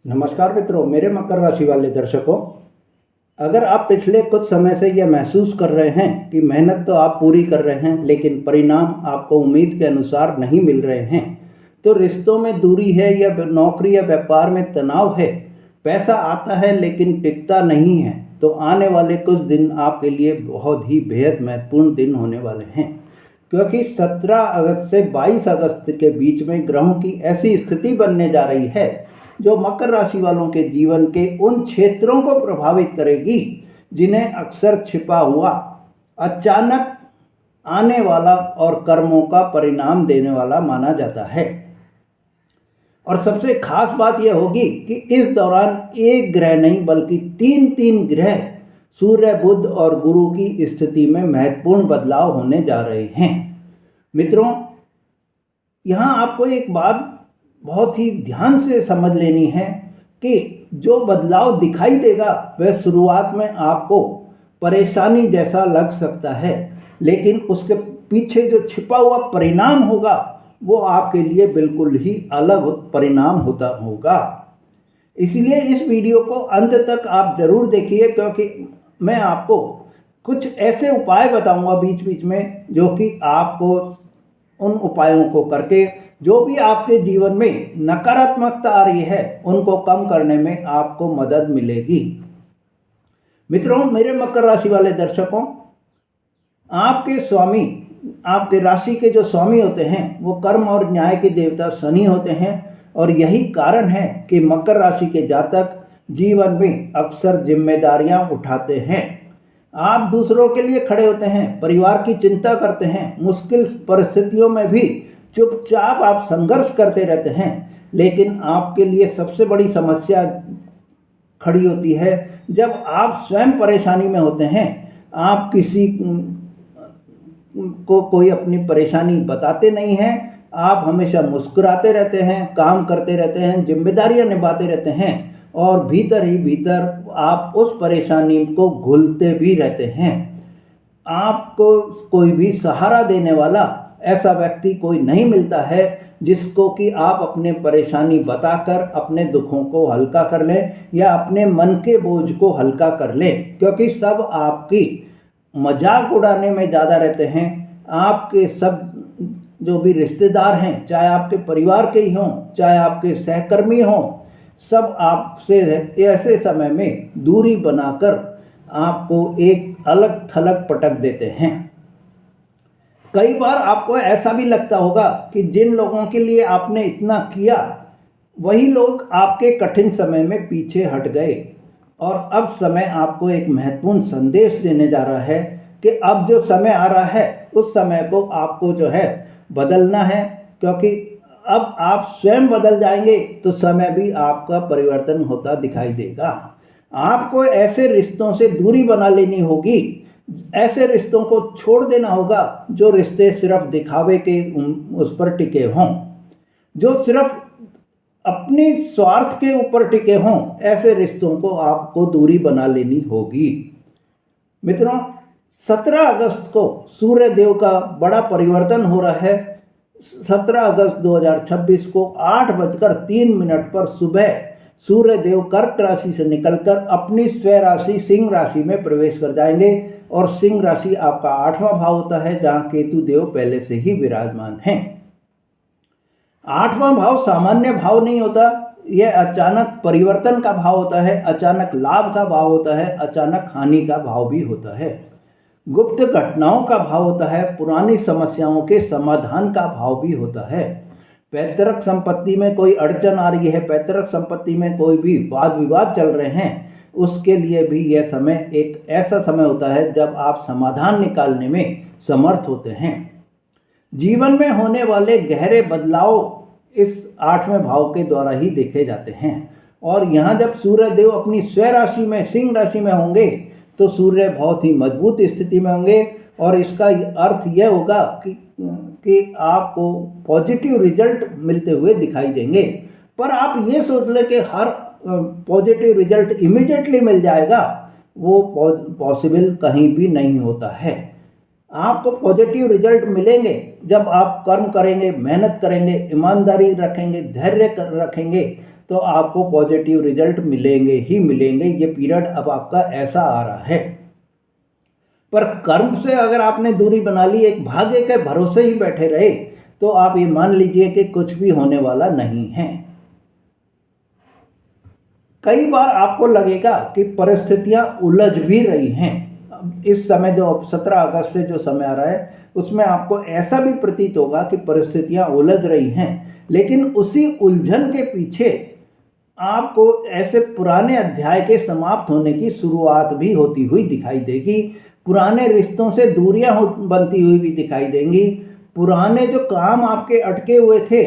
नमस्कार मित्रों, मेरे मकर राशि वाले दर्शकों। अगर आप पिछले कुछ समय से यह महसूस कर रहे हैं कि मेहनत तो आप पूरी कर रहे हैं लेकिन परिणाम आपको उम्मीद के अनुसार नहीं मिल रहे हैं, तो रिश्तों में दूरी है या नौकरी या व्यापार में तनाव है, पैसा आता है लेकिन टिकता नहीं है, तो आने वाले कुछ दिन आपके लिए बहुत ही बेहद महत्वपूर्ण दिन होने वाले हैं। क्योंकि 17 अगस्त से 22 अगस्त के बीच में ग्रहों की ऐसी स्थिति बनने जा रही है जो मकर राशि वालों के जीवन के उन क्षेत्रों को प्रभावित करेगी जिन्हें अक्सर छिपा हुआ, अचानक आने वाला और कर्मों का परिणाम देने वाला माना जाता है। और सबसे खास बात यह होगी कि इस दौरान एक ग्रह नहीं बल्कि तीन तीन ग्रह सूर्य, बुध और गुरु की स्थिति में महत्वपूर्ण बदलाव होने जा रहे हैं। मित्रों, यहाँ आपको एक बात बहुत ही ध्यान से समझ लेनी है कि जो बदलाव दिखाई देगा वह शुरुआत में आपको परेशानी जैसा लग सकता है, लेकिन उसके पीछे जो छिपा हुआ परिणाम होगा वो आपके लिए बिल्कुल ही अलग परिणाम होगा। इसलिए इस वीडियो को अंत तक आप जरूर देखिए, क्योंकि मैं आपको कुछ ऐसे उपाय बताऊंगा बीच बीच में जो कि आपको उन उपायों को करके जो भी आपके जीवन में नकारात्मकता आ रही है उनको कम करने में आपको मदद मिलेगी। मित्रों, मेरे मकर राशि वाले दर्शकों, आपके स्वामी, आपके राशि के जो स्वामी होते हैं वो कर्म और न्याय के देवता शनि होते हैं। और यही कारण है कि मकर राशि के जातक जीवन में अक्सर जिम्मेदारियां उठाते हैं। आप दूसरों के लिए खड़े होते हैं, परिवार की चिंता करते हैं, मुश्किल परिस्थितियों में भी चुपचाप आप संघर्ष करते रहते हैं। लेकिन आपके लिए सबसे बड़ी समस्या खड़ी होती है जब आप स्वयं परेशानी में होते हैं। आप किसी को कोई अपनी परेशानी बताते नहीं हैं, आप हमेशा मुस्कुराते रहते हैं, काम करते रहते हैं, जिम्मेदारियां निभाते रहते हैं और भीतर ही भीतर आप उस परेशानी को घुलते भी रहते हैं। आपको कोई भी सहारा देने वाला ऐसा व्यक्ति कोई नहीं मिलता है जिसको कि आप अपने परेशानी बताकर अपने दुखों को हल्का कर लें या अपने मन के बोझ को हल्का कर लें, क्योंकि सब आपकी मजाक उड़ाने में ज़्यादा रहते हैं। आपके सब जो भी रिश्तेदार हैं, चाहे आपके परिवार के ही हों चाहे आपके सहकर्मी हों, सब आपसे ऐसे समय में दूरी बनाकर आपको एक अलग थलग पटक देते हैं। कई बार आपको ऐसा भी लगता होगा कि जिन लोगों के लिए आपने इतना किया वही लोग आपके कठिन समय में पीछे हट गए। और अब समय आपको एक महत्वपूर्ण संदेश देने जा रहा है कि अब जो समय आ रहा है उस समय को आपको जो है बदलना है, क्योंकि अब आप स्वयं बदल जाएंगे तो समय भी आपका परिवर्तन होता दिखाई देगा। आपको ऐसे रिश्तों से दूरी बना लेनी होगी, ऐसे रिश्तों को छोड़ देना होगा जो रिश्ते सिर्फ दिखावे के उस पर टिके हों, जो सिर्फ अपने स्वार्थ के ऊपर टिके हों। ऐसे रिश्तों को आपको दूरी बना लेनी होगी। मित्रों, 17 अगस्त को सूर्य देव का बड़ा परिवर्तन हो रहा है। 17 अगस्त 2026 को 8:03 पर सुबह सूर्य देव कर्क राशि से निकलकर अपनी स्वयं राशि सिंह राशि में प्रवेश कर जाएंगे। और सिंह राशि आपका 8वां भाव होता है जहां केतु देव पहले से ही विराजमान हैं। 8वां भाव सामान्य भाव नहीं होता, यह अचानक परिवर्तन का भाव होता है, अचानक लाभ का भाव होता है, अचानक हानि का भाव भी होता है, गुप्त घटनाओं का भाव होता है, पुरानी समस्याओं के समाधान का भाव भी होता है। पैतृक संपत्ति में कोई अड़चन आ रही है, पैतृक संपत्ति में कोई भी वाद विवाद चल रहे हैं, उसके लिए भी यह समय एक ऐसा समय होता है जब आप समाधान निकालने में समर्थ होते हैं। जीवन में होने वाले गहरे बदलाव इस 8वें भाव के द्वारा ही देखे जाते हैं। और यहाँ जब सूर्य देव अपनी स्वयं राशि में सिंह राशि में होंगे तो सूर्य बहुत ही मजबूत स्थिति में होंगे और इसका अर्थ यह होगा कि आपको पॉजिटिव रिजल्ट मिलते हुए दिखाई देंगे। पर आप ये सोच लें कि हर पॉजिटिव रिजल्ट इमीडिएटली मिल जाएगा, वो पॉसिबल कहीं भी नहीं होता है। आपको पॉजिटिव रिजल्ट मिलेंगे जब आप कर्म करेंगे, मेहनत करेंगे, ईमानदारी रखेंगे, धैर्य रखेंगे, तो आपको पॉजिटिव रिजल्ट मिलेंगे ही मिलेंगे। ये पीरियड अब आपका ऐसा आ रहा है। पर कर्म से अगर आपने दूरी बना ली, एक भाग्य के भरोसे ही बैठे रहे, तो आप ये मान लीजिए कि कुछ भी होने वाला नहीं है। कई बार आपको लगेगा कि परिस्थितियां उलझ भी रही हैं। इस समय जो 17 अगस्त से जो समय आ रहा है उसमें आपको ऐसा भी प्रतीत होगा कि परिस्थितियां उलझ रही हैं, लेकिन उसी उलझन के पीछे आपको ऐसे पुराने अध्याय के समाप्त होने की शुरुआत भी होती हुई दिखाई देगी। पुराने रिश्तों से दूरियां बनती हुई भी दिखाई देंगी। पुराने जो काम आपके अटके हुए थे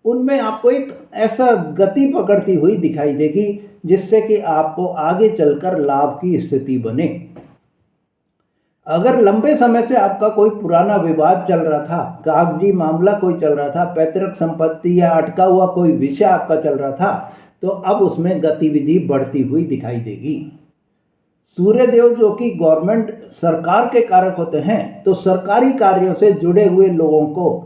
उनमें आपको एक ऐसा गति पकड़ती हुई दिखाई देगी जिससे कि आपको आगे चलकर लाभ की स्थिति बने। अगर लंबे समय से आपका कोई पुराना विवाद चल रहा था, कागजी मामला कोई चल रहा था, पैतृक संपत्ति या अटका हुआ कोई विषय आपका चल रहा था, तो अब उसमें गतिविधि बढ़ती हुई दिखाई देगी। सूर्यदेव जो कि गवर्नमेंट सरकार के कारक होते हैं, तो सरकारी कार्यों से जुड़े हुए लोगों को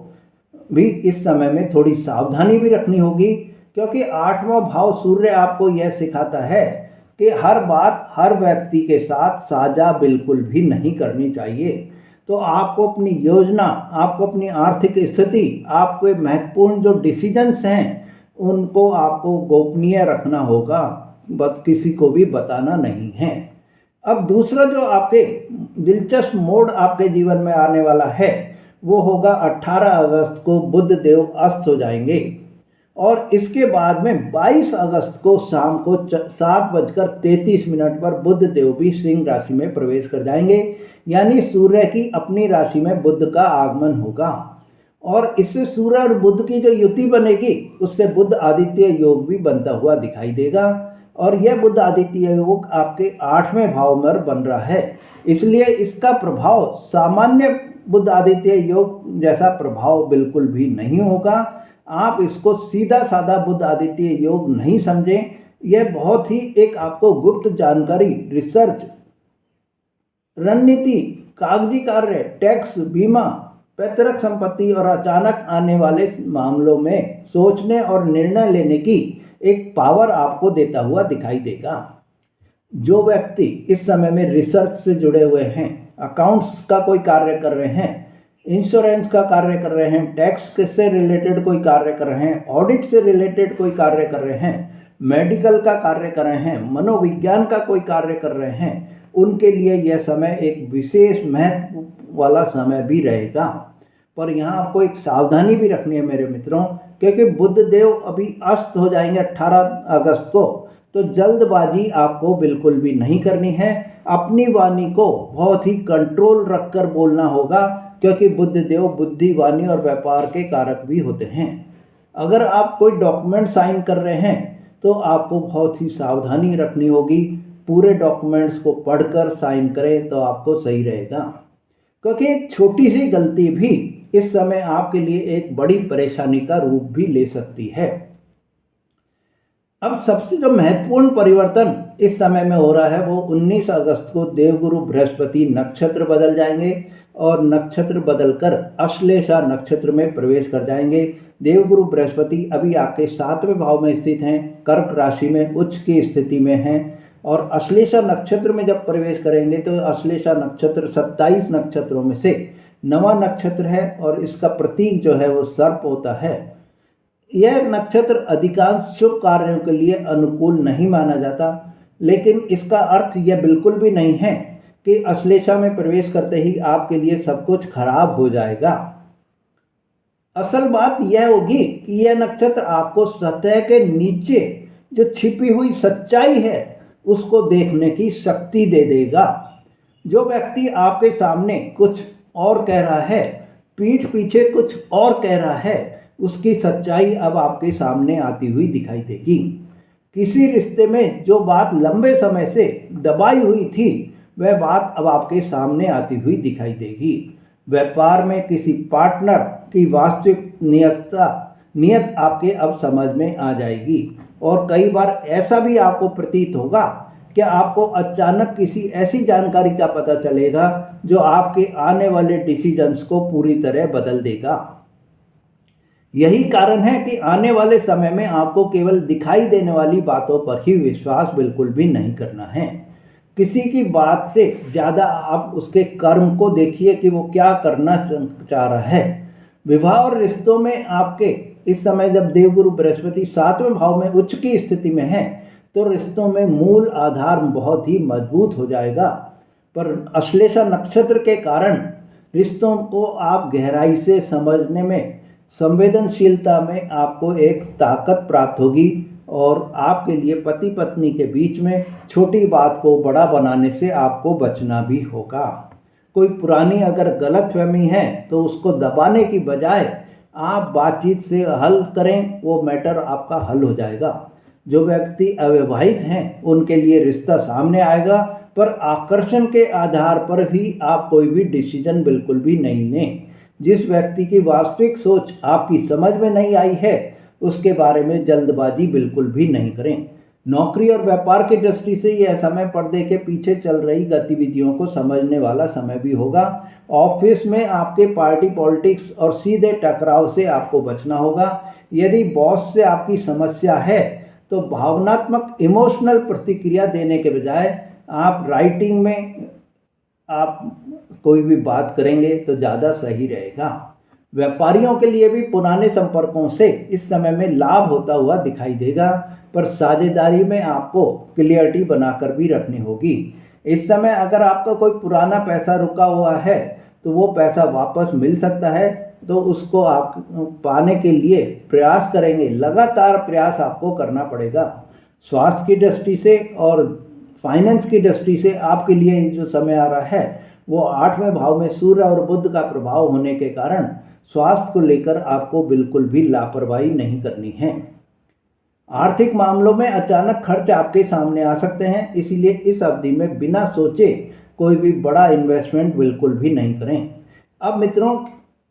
भी इस समय में थोड़ी सावधानी भी रखनी होगी, क्योंकि 8वां भाव सूर्य आपको यह सिखाता है कि हर बात हर व्यक्ति के साथ साझा बिल्कुल भी नहीं करनी चाहिए। तो आपको अपनी योजना, आपको अपनी आर्थिक स्थिति, आपके महत्वपूर्ण जो डिसीजंस हैं उनको आपको गोपनीय रखना होगा, किसी को भी बताना नहीं है। अब दूसरा जो आपके दिलचस्प मोड़ आपके जीवन में आने वाला है वो होगा 18 अगस्त को बुध देव अस्त हो जाएंगे और इसके बाद में 22 अगस्त को शाम को 7:33 पर बुध देव भी सिंह राशि में प्रवेश कर जाएंगे, यानी सूर्य की अपनी राशि में बुध का आगमन होगा। और इससे सूर्य और बुध की जो युति बनेगी उससे बुध आदित्य योग भी बनता हुआ दिखाई देगा। और यह बुध आदित्य योग आपके 8वें भाव में बन रहा है, इसलिए इसका प्रभाव सामान्य बुध आदित्य योग जैसा प्रभाव बिल्कुल भी नहीं होगा। आप इसको सीधा साधा बुध आदित्य योग नहीं समझें, यह बहुत ही एक आपको गुप्त जानकारी, रिसर्च, रणनीति, कागजी कार्य, टैक्स, बीमा, पैतृक संपत्ति और अचानक आने वाले मामलों में सोचने और निर्णय लेने की एक पावर आपको देता हुआ दिखाई देगा। जो व्यक्ति इस समय में रिसर्च से जुड़े हुए हैं, अकाउंट्स का कोई कार्य कर रहे हैं, इंश्योरेंस का कार्य कर रहे हैं, टैक्स से रिलेटेड कोई कार्य कर रहे हैं, ऑडिट से रिलेटेड कोई कार्य कर रहे हैं, मेडिकल का कार्य कर रहे हैं, मनोविज्ञान का कोई कार्य कर रहे हैं, उनके लिए यह समय एक विशेष महत्व वाला समय भी रहेगा। पर यहाँ आपको एक सावधानी भी रखनी है मेरे मित्रों, क्योंकि बुध देव अभी अस्त हो जाएंगे 18 अगस्त को, तो जल्दबाजी आपको बिल्कुल भी नहीं करनी है। अपनी वाणी को बहुत ही कंट्रोल रखकर बोलना होगा, क्योंकि बुध देव बुद्धि, वाणी और व्यापार के कारक भी होते हैं। अगर आप कोई डॉक्यूमेंट साइन कर रहे हैं तो आपको बहुत ही सावधानी रखनी होगी। पूरे डॉक्यूमेंट्स को पढ़कर साइन करें तो आपको सही रहेगा, क्योंकि एक छोटी सी गलती भी इस समय आपके लिए एक बड़ी परेशानी का रूप भी ले सकती है। अब सबसे जो महत्वपूर्ण परिवर्तन इस समय में हो रहा है वो 19 अगस्त को देवगुरु बृहस्पति नक्षत्र बदल जाएंगे और नक्षत्र बदलकर अश्लेषा नक्षत्र में प्रवेश कर जाएंगे। देवगुरु बृहस्पति अभी आपके 7वें भाव में स्थित हैं, कर्क राशि में उच्च की स्थिति में हैं और अश्लेषा नक्षत्र में जब प्रवेश करेंगे तो अश्लेषा नक्षत्र 27 नक्षत्रों में से 9वां नक्षत्र है और इसका प्रतीक जो है वो सर्प होता है। यह नक्षत्र अधिकांश शुभ कार्यों के लिए अनुकूल नहीं माना जाता, लेकिन इसका अर्थ यह बिल्कुल भी नहीं है कि अश्लेषा में प्रवेश करते ही आपके लिए सब कुछ खराब हो जाएगा। असल बात यह होगी कि यह नक्षत्र आपको सतह के नीचे जो छिपी हुई सच्चाई है उसको देखने की शक्ति दे देगा। जो व्यक्ति आपके सामने कुछ और कह रहा है, पीठ पीछे कुछ और कह रहा है, उसकी सच्चाई अब आपके सामने आती हुई दिखाई देगी। किसी रिश्ते में जो बात लंबे समय से दबाई हुई थी वह बात अब आपके सामने आती हुई दिखाई देगी। व्यापार में किसी पार्टनर की वास्तविक नियत आपके अब समझ में आ जाएगी और कई बार ऐसा भी आपको प्रतीत होगा कि आपको अचानक किसी ऐसी जानकारी का पता चलेगा जो आपके आने वाले डिसीजंस को पूरी तरह बदल देगा। यही कारण है कि आने वाले समय में आपको केवल दिखाई देने वाली बातों पर ही विश्वास बिल्कुल भी नहीं करना है। किसी की बात से ज़्यादा आप उसके कर्म को देखिए कि वो क्या करना चाह रहा है। विवाह और रिश्तों में आपके इस समय जब देवगुरु बृहस्पति 7वें भाव में उच्च की स्थिति में है तो रिश्तों में मूल आधार बहुत ही मजबूत हो जाएगा। पर अश्लेषा नक्षत्र के कारण रिश्तों को आप गहराई से समझने में, संवेदनशीलता में आपको एक ताकत प्राप्त होगी और आपके लिए पति पत्नी के बीच में छोटी बात को बड़ा बनाने से आपको बचना भी होगा। कोई पुरानी अगर गलतफहमी है तो उसको दबाने की बजाय आप बातचीत से हल करें, वो मैटर आपका हल हो जाएगा। जो व्यक्ति अविवाहित हैं उनके लिए रिश्ता सामने आएगा, पर आकर्षण के आधार पर भी आप कोई भी डिसीजन बिल्कुल भी नहीं लें। जिस व्यक्ति की वास्तविक सोच आपकी समझ में नहीं आई है उसके बारे में जल्दबाजी बिल्कुल भी नहीं करें। नौकरी और व्यापार की दृष्टि से यह समय पर्दे के पीछे चल रही गतिविधियों को समझने वाला समय भी होगा। ऑफिस में आपके पार्टी पॉलिटिक्स और सीधे टकराव से आपको बचना होगा। यदि बॉस से आपकी समस्या है तो भावनात्मक इमोशनल प्रतिक्रिया देने के बजाय आप राइटिंग में आप कोई भी बात करेंगे तो ज़्यादा सही रहेगा। व्यापारियों के लिए भी पुराने संपर्कों से इस समय में लाभ होता हुआ दिखाई देगा, पर साझेदारी में आपको क्लियरिटी बनाकर भी रखनी होगी। इस समय अगर आपका कोई पुराना पैसा रुका हुआ है तो वो पैसा वापस मिल सकता है, तो उसको आप पाने के लिए प्रयास करेंगे। लगातार प्रयास आपको करना पड़ेगा। स्वास्थ्य की दृष्टि से और फाइनेंस की दृष्टि से आपके लिए जो समय आ रहा है वो 8वें भाव में सूर्य और बुध का प्रभाव होने के कारण स्वास्थ्य को लेकर आपको बिल्कुल भी लापरवाही नहीं करनी है। आर्थिक मामलों में अचानक खर्च आपके सामने आ सकते हैं, इसीलिए इस अवधि में बिना सोचे कोई भी बड़ा इन्वेस्टमेंट बिल्कुल भी नहीं करें। अब मित्रों,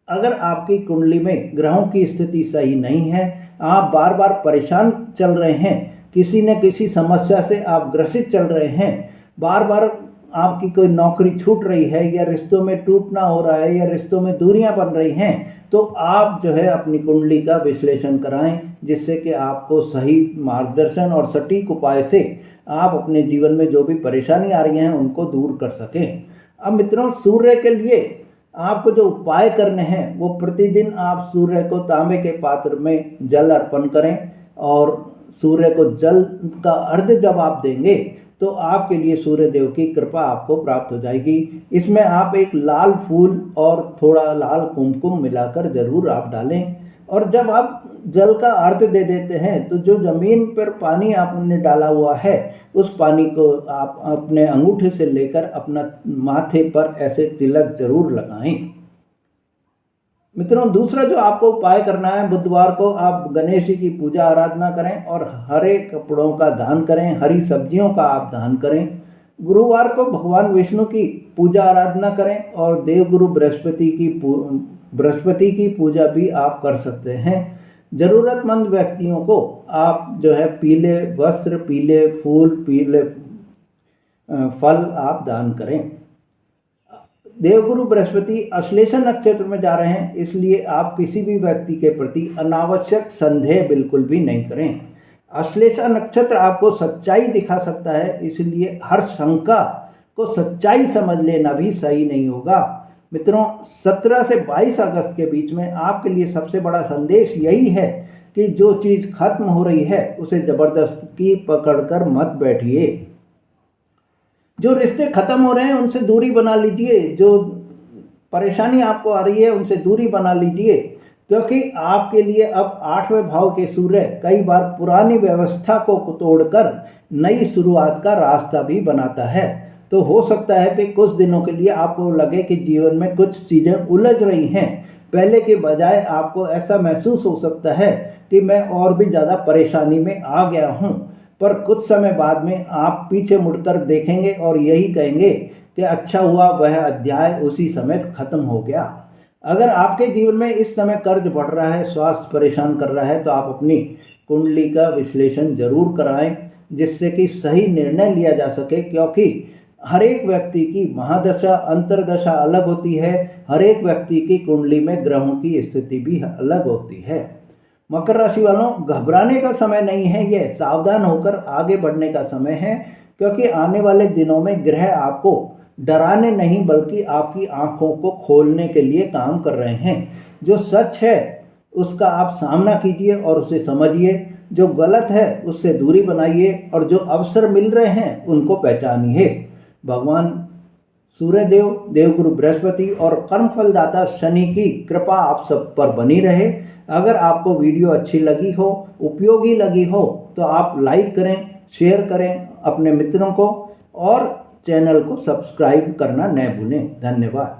अगर आपकी कुंडली में ग्रहों की स्थिति सही नहीं है, आप बार बार परेशान चल रहे हैं, किसी न किसी समस्या से आप ग्रसित चल रहे हैं, बार बार आपकी कोई नौकरी छूट रही है या रिश्तों में टूटना हो रहा है या रिश्तों में दूरियां बन रही हैं, तो आप जो है अपनी कुंडली का विश्लेषण कराएं, जिससे कि आपको सही मार्गदर्शन और सटीक उपाय से आप अपने जीवन में जो भी परेशानी आ रही हैं उनको दूर कर सकें। अब मित्रों, सूर्य के लिए आपको जो उपाय करने हैं वो प्रतिदिन आप सूर्य को तांबे के पात्र में जल अर्पण करें और सूर्य को जल का अर्घ्य जब आप देंगे तो आपके लिए सूर्य देव की कृपा आपको प्राप्त हो जाएगी। इसमें आप एक लाल फूल और थोड़ा लाल कुमकुम मिलाकर जरूर आप डालें, और जब आप जल का अर्घ्य दे देते हैं तो जो ज़मीन पर पानी आपने डाला हुआ है उस पानी को आप अपने अंगूठे से लेकर अपना माथे पर ऐसे तिलक जरूर लगाएं। मित्रों, दूसरा जो आपको उपाय करना है, बुधवार को आप गणेश जी की पूजा आराधना करें और हरे कपड़ों का दान करें, हरी सब्जियों का आप दान करें। गुरुवार को भगवान विष्णु की पूजा आराधना करें और देवगुरु बृहस्पति की पूजा भी आप कर सकते हैं। ज़रूरतमंद व्यक्तियों को आप जो है पीले वस्त्र, पीले फूल, पीले फल आप दान करें। देवगुरु बृहस्पति अश्लेषा नक्षत्र में जा रहे हैं, इसलिए आप किसी भी व्यक्ति के प्रति अनावश्यक संदेह बिल्कुल भी नहीं करें। अश्लेषा नक्षत्र आपको सच्चाई दिखा सकता है, इसलिए हर शंका को सच्चाई समझ लेना भी सही नहीं होगा। मित्रों, 17 से 22 अगस्त के बीच में आपके लिए सबसे बड़ा संदेश यही है कि जो चीज़ खत्म हो रही है उसे ज़बरदस्ती पकड़कर मत बैठिए। जो रिश्ते खत्म हो रहे हैं उनसे दूरी बना लीजिए, जो परेशानी आपको आ रही है उनसे दूरी बना लीजिए, क्योंकि आपके लिए अब 8वें भाव के सूर्य कई बार पुरानी व्यवस्था को तोड़कर नई शुरुआत का रास्ता भी बनाता है। तो हो सकता है कि कुछ दिनों के लिए आपको लगे कि जीवन में कुछ चीज़ें उलझ रही हैं, पहले के बजाय आपको ऐसा महसूस हो सकता है कि मैं और भी ज़्यादा परेशानी में आ गया हूँ, पर कुछ समय बाद में आप पीछे मुड़कर देखेंगे और यही कहेंगे कि अच्छा हुआ वह अध्याय उसी समय खत्म हो गया। अगर आपके जीवन में इस समय कर्ज बढ़ रहा है, स्वास्थ्य परेशान कर रहा है, तो आप अपनी कुंडली का विश्लेषण जरूर कराएं, जिससे कि सही निर्णय लिया जा सके, क्योंकि हर एक व्यक्ति की महादशा अंतर्दशा अलग होती है, हर एक व्यक्ति की कुंडली में ग्रहों की स्थिति भी अलग होती है। मकर राशि वालों, घबराने का समय नहीं है, यह सावधान होकर आगे बढ़ने का समय है, क्योंकि आने वाले दिनों में ग्रह आपको डराने नहीं बल्कि आपकी आंखों को खोलने के लिए काम कर रहे हैं। जो सच है उसका आप सामना कीजिए और उसे समझिए, जो गलत है उससे दूरी बनाइए और जो अवसर मिल रहे हैं उनको पहचानिए। भगवान सूर्यदेव, देवगुरु बृहस्पति और कर्मफलदाता शनि की कृपा आप सब पर बनी रहे। अगर आपको वीडियो अच्छी लगी हो, उपयोगी लगी हो, तो आप लाइक करें, शेयर करें अपने मित्रों को और चैनल को सब्सक्राइब करना न भूलें। धन्यवाद।